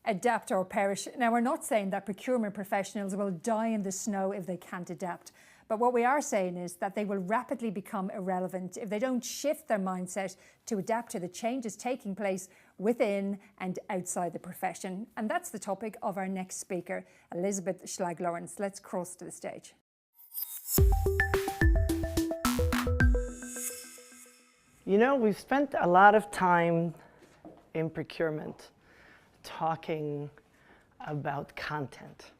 adapt or perish. Now, we're not saying that procurement professionals will die in the snow if they can't adapt. But what we are saying is that they will rapidly become irrelevant if they don't shift their mindset to adapt to the changes taking place within and outside the profession. And that's the topic of our next speaker, Elizabeth Schlag-Lawrence. Let's cross to the stage. You know, we've spent a lot of time in procurement talking about content,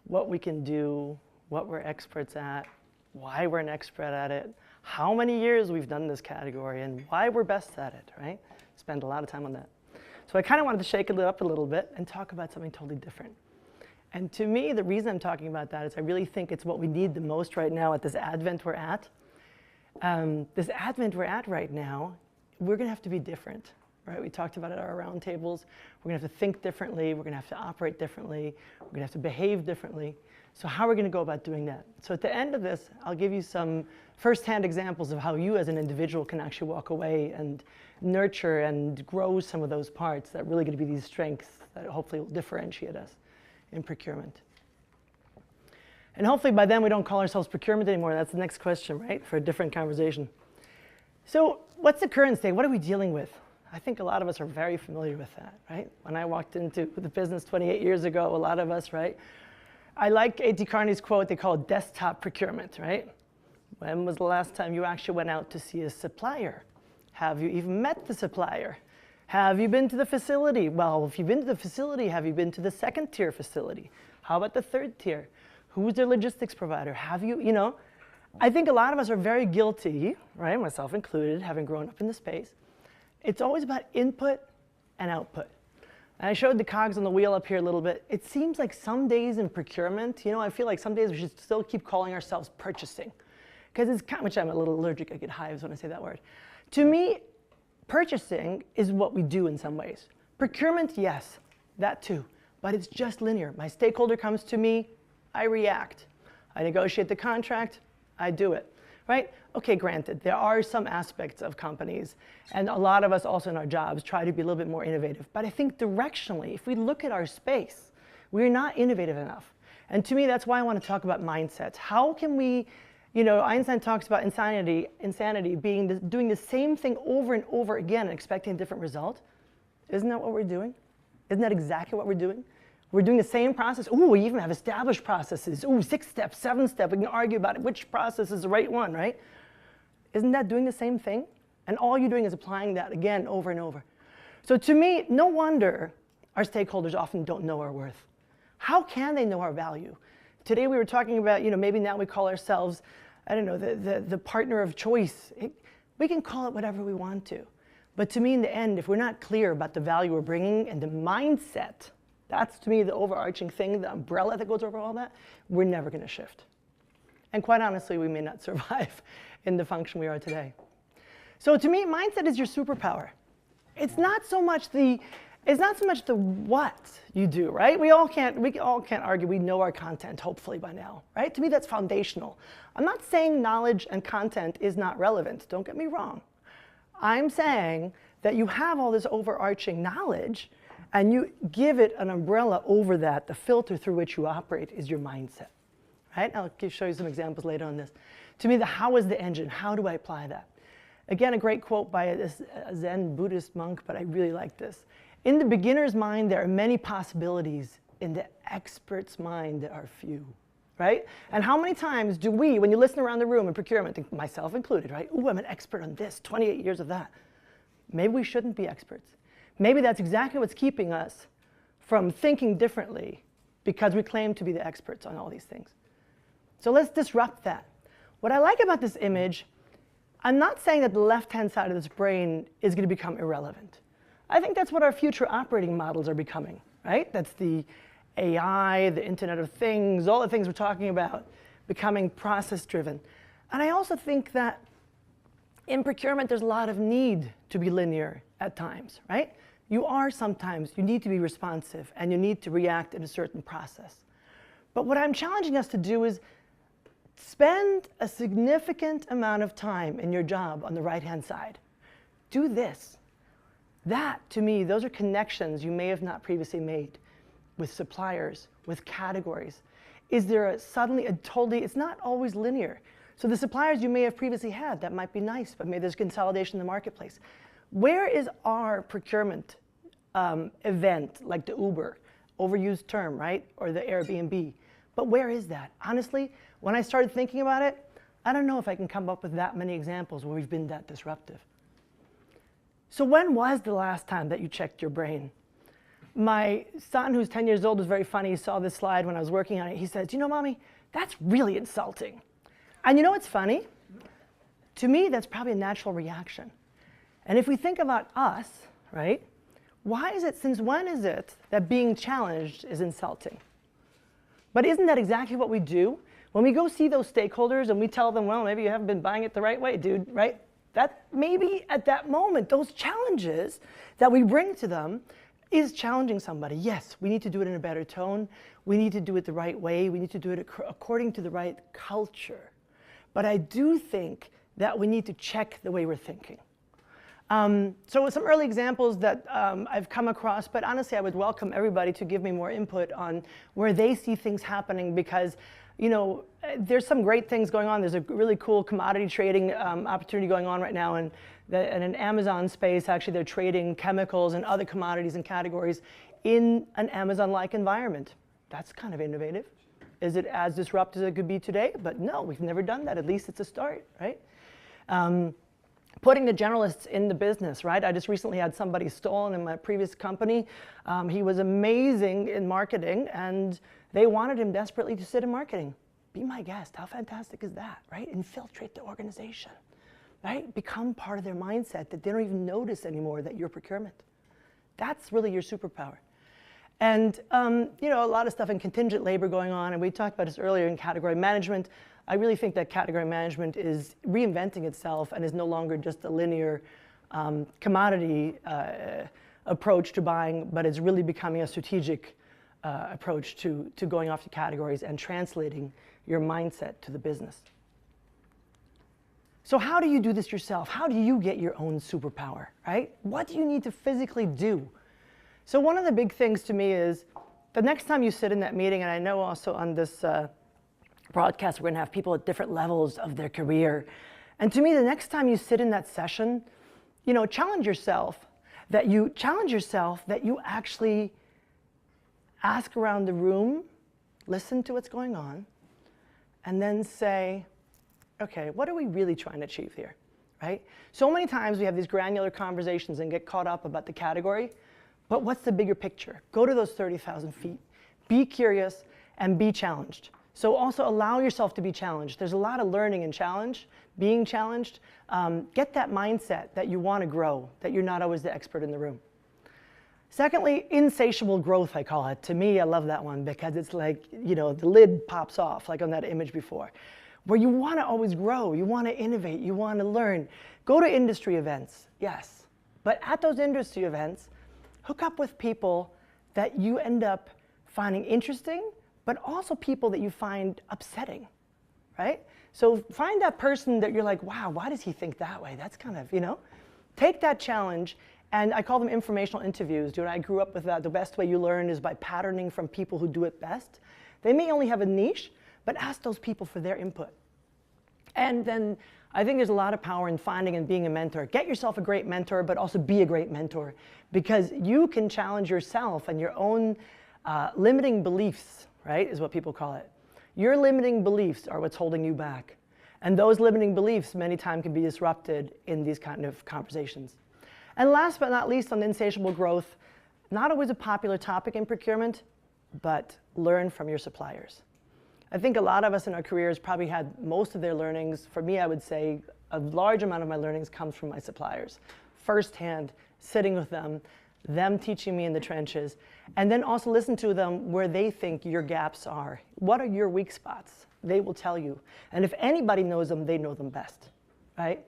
what we can do, what we're experts at, why we're an expert at it, how many years we've done this category, and why we're best at it, right? Spend a lot of time on that. So I kind of wanted to shake it up a little bit and talk about something totally different. And to me, the reason I'm talking about that is I really think it's what we need the most right now at this advent we're at. Right now, we're going to have to be different, right? We talked about it at our roundtables. We're going to have to think differently. We're going to have to operate differently. We're going to have to behave differently. So how are we going to go about doing that? So at the end of this, I'll give you some firsthand examples of how you as an individual can actually walk away and nurture and grow some of those parts that are really going to be these strengths that hopefully will differentiate us in procurement. And hopefully by then we don't call ourselves procurement anymore. That's the next question, right? For a different conversation. So what's the current state? What are we dealing with? I think a lot of us are very familiar with that, right? When I walked into the business 28 years ago, a lot of us, right? I like A.T. Kearney's quote, they call it desktop procurement, right? When was the last time you actually went out to see a supplier? Have you even met the supplier? Have you been to the facility? Well, if you've been to the facility, have you been to the second tier facility? How about the third tier? Who's their logistics provider? Have you, I think a lot of us are very guilty, right, myself included, having grown up in the space. It's always about input and output. And I showed the cogs on the wheel up here a little bit. It seems like some days in procurement, I feel like some days we should still keep calling ourselves purchasing. Because it's kind of, which I'm a little allergic, I get hives when I say that word. To me, purchasing is what we do in some ways. Procurement, yes, that too. But it's just linear. My stakeholder comes to me, I react. I negotiate the contract, I do it, right? Okay, granted, there are some aspects of companies, and a lot of us also in our jobs try to be a little bit more innovative. But I think directionally, if we look at our space, we're not innovative enough. And to me, that's why I want to talk about mindsets. How can we, Einstein talks about insanity being doing the same thing over and over again and expecting a different result. Isn't that what we're doing? Isn't that exactly what we're doing? We're doing the same process. Ooh, we even have established processes. Ooh, 6 steps, 7 steps. We can argue about which process is the right one, right? Isn't that doing the same thing? And all you're doing is applying that again over and over. So to me, no wonder our stakeholders often don't know our worth. How can they know our value? Today we were talking about, maybe now we call ourselves, I don't know, the partner of choice. We can call it whatever we want to. But to me, in the end, if we're not clear about the value we're bringing and the mindset, that's to me the overarching thing, the umbrella that goes over all that, we're never going to shift. And quite honestly, we may not survive in the function we are today. So to me, mindset is your superpower. It's not so much the what you do, right? We all can't argue we know our content, hopefully by now, right? To me, that's foundational. I'm not saying knowledge and content is not relevant. Don't get me wrong. I'm saying that you have all this overarching knowledge and you give it an umbrella over that. The filter through which you operate is your mindset, right? I'll show you some examples later on this. To me, the how is the engine. How do I apply that? Again, a great quote by a Zen Buddhist monk, but I really like this. In the beginner's mind, there are many possibilities. In the expert's mind, there are few, right? And how many times do we, when you listen around the room in procurement, myself included, right? Ooh, I'm an expert on this, 28 years of that. Maybe we shouldn't be experts. Maybe that's exactly what's keeping us from thinking differently because we claim to be the experts on all these things. So let's disrupt that. What I like about this image, I'm not saying that the left-hand side of this brain is going to become irrelevant. I think that's what our future operating models are becoming, right? That's the AI, the Internet of Things, all the things we're talking about becoming process-driven. And I also think that in procurement, there's a lot of need to be linear at times, right? You need to be responsive and you need to react in a certain process. But what I'm challenging us to do is spend a significant amount of time in your job on the right-hand side. Do this. That, to me, those are connections you may have not previously made with suppliers, with categories. Is there suddenly a totally, it's not always linear. So the suppliers you may have previously had, that might be nice, but maybe there's consolidation in the marketplace. Where is our procurement event, like the Uber, overused term, right? Or the Airbnb. But where is that? Honestly, when I started thinking about it, I don't know if I can come up with that many examples where we've been that disruptive. So when was the last time that you checked your brain? My son, who's 10 years old, was very funny. He saw this slide when I was working on it. He says, you know, Mommy, that's really insulting. And you know what's funny? To me, that's probably a natural reaction. And if we think about us, right, why is it, since when is it that being challenged is insulting? But isn't that exactly what we do? When we go see those stakeholders and we tell them, well, maybe you haven't been buying it the right way, dude, right? That maybe at that moment, those challenges that we bring to them is challenging somebody. Yes, we need to do it in a better tone. We need to do it the right way. We need to do it according to the right culture. But I do think that we need to check the way we're thinking. So some early examples that I've come across, but honestly, I would welcome everybody to give me more input on where they see things happening, because you know, there's some great things going on. There's a really cool commodity trading opportunity going on right now, and in an Amazon space, actually, they're trading chemicals and other commodities and categories in an Amazon-like environment. That's kind of innovative. Is it as disruptive as it could be today? But no, we've never done that. At least it's a start, right? Putting the generalists in the business, right? I just recently had somebody stolen in my previous company. He was amazing in marketing, and they wanted him desperately to sit in marketing. Be my guest. How fantastic is that, right? Infiltrate the organization, right? Become part of their mindset that they don't even notice anymore that you're procurement. That's really your superpower. And you know, a lot of stuff in contingent labor going on, and we talked about this earlier in category management. I really think that category management is reinventing itself and is no longer just a linear commodity approach to buying, but it's really becoming a strategic approach to going off to categories and translating your mindset to the business. So how do you do this yourself? How do you get your own superpower, right? What do you need to physically do? So one of the big things to me is the next time you sit in that meeting, and I know also on this broadcast we're going to have people at different levels of their career. And to me, the next time you sit in that session, you know, challenge yourself that you actually ask around the room, listen to what's going on, and then say, okay, what are we really trying to achieve here, right? So many times we have these granular conversations and get caught up about the category, but what's the bigger picture? Go to those 30,000 feet. Be curious and be challenged. So also allow yourself to be challenged. There's a lot of learning and challenge, being challenged. Get that mindset that you want to grow, that you're not always the expert in the room. Secondly, insatiable growth, I call it. To me, I love that one because it's like, you know, the lid pops off, like on that image before, where you want to always grow, you want to innovate, you want to learn. Go to industry events, yes. But at those industry events, hook up with people that you end up finding interesting, but also people that you find upsetting, right? So find that person that you're like, wow, why does he think that way? That's kind of, you know, take that challenge. And I call them informational interviews. Dude, I grew up with that. The best way you learn is by patterning from people who do it best. They may only have a niche, but ask those people for their input. And then I think there's a lot of power in finding and being a mentor. Get yourself a great mentor, but also be a great mentor, because you can challenge yourself and your own limiting beliefs, right, is what people call it. Your limiting beliefs are what's holding you back. And those limiting beliefs many times can be disrupted in these kind of conversations. And last but not least, on insatiable growth, not always a popular topic in procurement, but learn from your suppliers. I think a lot of us in our careers probably had most of their learnings. For me, I would say a large amount of my learnings comes from my suppliers. Firsthand, sitting with them teaching me in the trenches, and then also listen to them where they think your gaps are. What are your weak spots? They will tell you. And if anybody knows them, they know them best, right?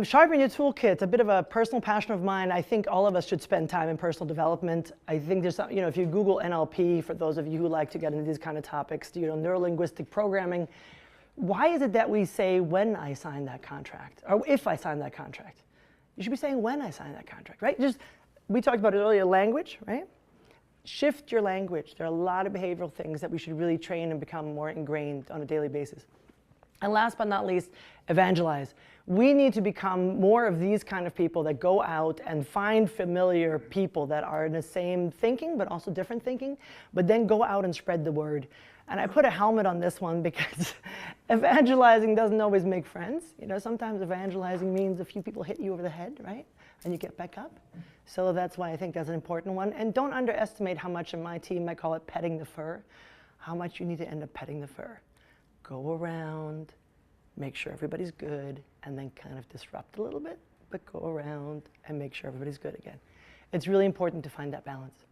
Sharpen your toolkit, a bit of a personal passion of mine. I think all of us should spend time in personal development. I think there's, you know, if you Google NLP, for those of you who like to get into these kind of topics, you know, neuro-linguistic programming, why is it that we say when I sign that contract, or if I sign that contract? You should be saying when I sign that contract, right? We talked about it earlier, language, right? Shift your language. There are a lot of behavioral things that we should really train and become more ingrained on a daily basis. And last but not least, evangelize. We need to become more of these kind of people that go out and find familiar people that are in the same thinking, but also different thinking, but then go out and spread the word. And I put a helmet on this one because evangelizing doesn't always make friends. You know, sometimes evangelizing means a few people hit you over the head, right? And you get back up. So that's why I think that's an important one. And don't underestimate how much in my team, I call it petting the fur, how much you need to end up petting the fur. Go around, make sure everybody's good, and then kind of disrupt a little bit, but go around and make sure everybody's good again. It's really important to find that balance.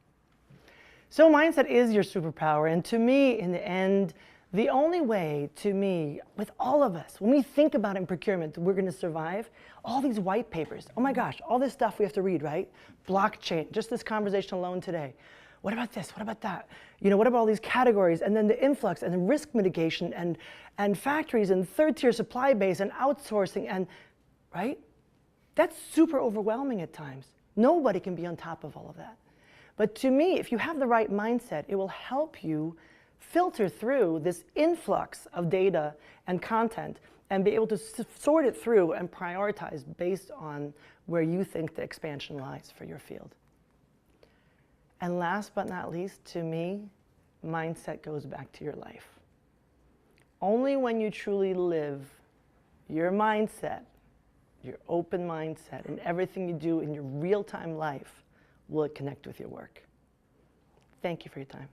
So mindset is your superpower, and to me, in the end, the only way, to me, with all of us, when we think about in procurement, we're going to survive, all these white papers, oh my gosh, all this stuff we have to read, right? Blockchain, just this conversation alone today. What about this? What about that? You know, what about all these categories? And then the influx and the risk mitigation and factories and third-tier supply base and outsourcing and, right? That's super overwhelming at times. Nobody can be on top of all of that. But to me, if you have the right mindset, it will help you filter through this influx of data and content and be able to sort it through and prioritize based on where you think the expansion lies for your field. And last but not least, to me, mindset goes back to your life. Only when you truly live your mindset, your open mindset, and everything you do in your real-time life will it connect with your work. Thank you for your time.